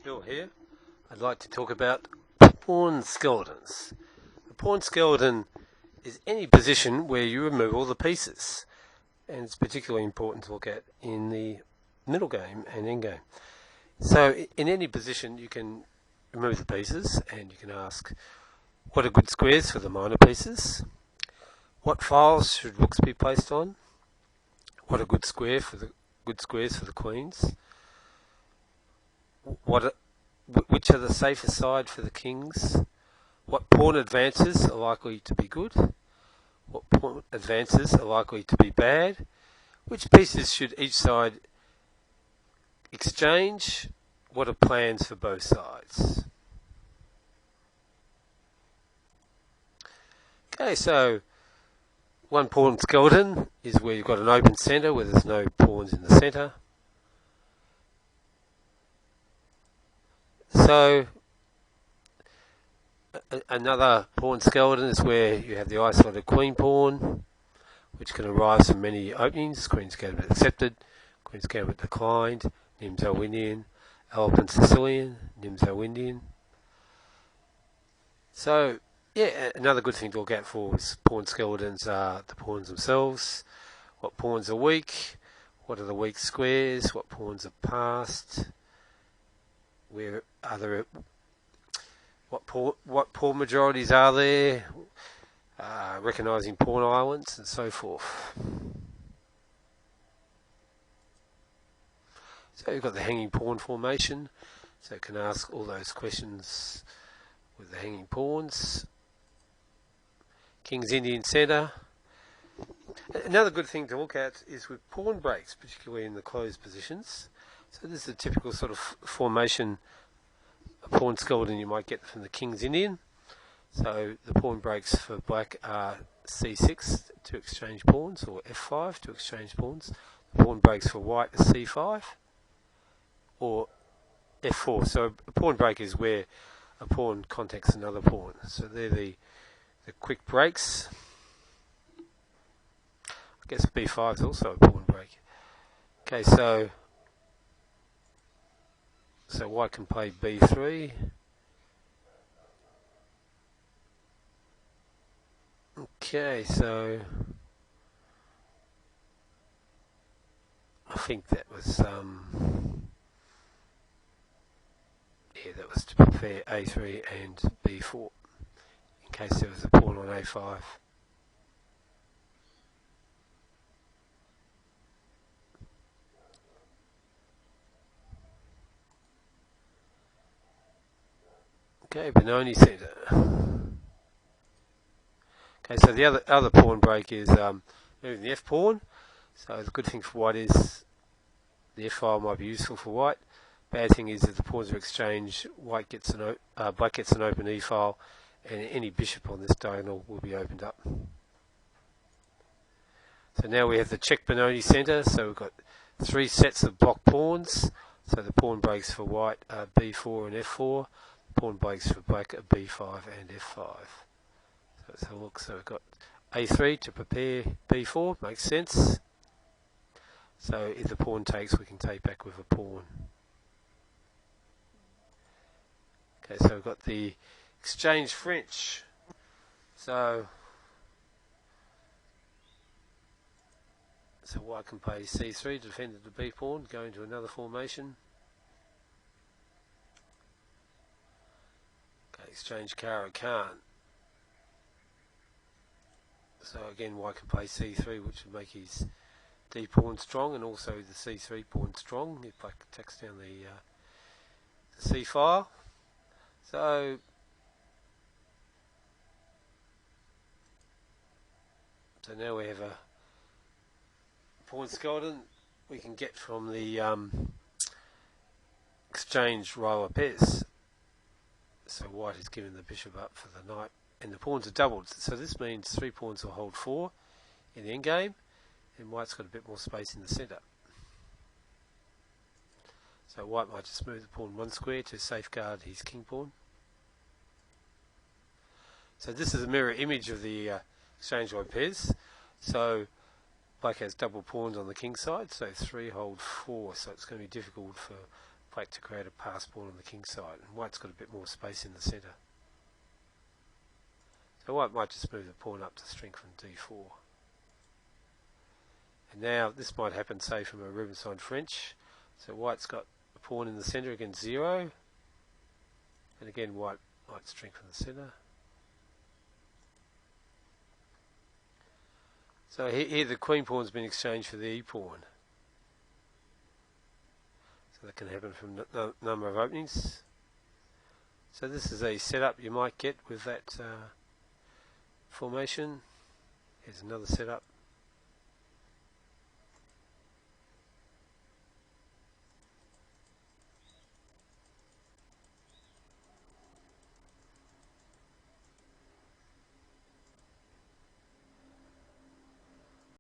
Bill here. I'd like to talk about pawn skeletons. A pawn skeleton is any position where you remove all the pieces, and it's particularly important to look at in the middle game and end game. So in any position you can remove the pieces, and you can ask what are good squares for the minor pieces, what files should rooks be placed on, what are good squares for the queens, which are the safer side for the kings, what pawn advances are likely to be good, what pawn advances are likely to be bad, which pieces should each side exchange, what are plans for both sides. Okay, so one pawn skeleton is where you've got an open centre where there's no pawns in the centre. So another pawn skeleton is where you have the isolated queen pawn, which can arise from many openings: Queen's Gambit accepted, Queen's Gambit declined, Nimzo-Indian, Alpen Sicilian, Nimzo-Indian. So yeah, another good thing to look out for is pawn skeletons are the pawns themselves. What pawns are weak? What are the weak squares? What pawns are passed? Where are there? What pawn majorities are there? Recognising pawn islands and so forth. So you've got the hanging pawn formation. So you can ask all those questions with the hanging pawns. King's Indian centre. Another good thing to look at is with pawn breaks, particularly in the closed positions. So this is a typical sort of formation, a pawn skeleton you might get from the King's Indian. So the pawn breaks for black are c6 to exchange pawns, or f5 to exchange pawns. The pawn breaks for white are c5 or f4. So a pawn break is where a pawn contacts another pawn. So they're the quick breaks. I guess b5 is also a pawn break. Okay, so white can play b3. Okay, so I think that was that was to prepare a3 and b4 in case there was a pawn on a5. Okay, Benoni centre. Okay, so the other pawn break is moving the f pawn. So the good thing for white is the f file might be useful for white. Bad thing is if the pawns are exchanged, black gets an open e file, and any bishop on this diagonal will be opened up. So now we have the check Benoni centre. So we've got three sets of block pawns. So the pawn breaks for white are b4 and f4. Pawn breaks for black are b5 and f5. So let's have a look. So we've got a3 to prepare b4, makes sense. So if the pawn takes, we can take back with a pawn. Okay, so we've got the exchange French. So white can play c3 to defend the b pawn, go into another formation. Okay, exchange Caro-Kann. So again, white can play c3, which would make his d pawn strong, and also the c3 pawn strong if black attacks down the c file. So now we have a pawn skeleton we can get from the exchange Roa-Pez. So white is giving the bishop up for the knight, and the pawns are doubled. So this means three pawns will hold 4 in the endgame, and white's got a bit more space in the centre. So white might just move the pawn one square to safeguard his king pawn. So this is a mirror image of the exchange Roa-Pez. So black has double pawns on the king side, so 3 hold 4, so it's going to be difficult for black to create a pass pawn on the king side, and white's got a bit more space in the centre. So white might just move the pawn up to strengthen d4. And now this might happen, say, from a Rubenstein French. So white's got a pawn in the centre against 0, and again white might strengthen the centre. So here the queen pawn's been exchanged for the e pawn. So that can happen from a number of openings. So this is a setup you might get with that formation. Here's another setup.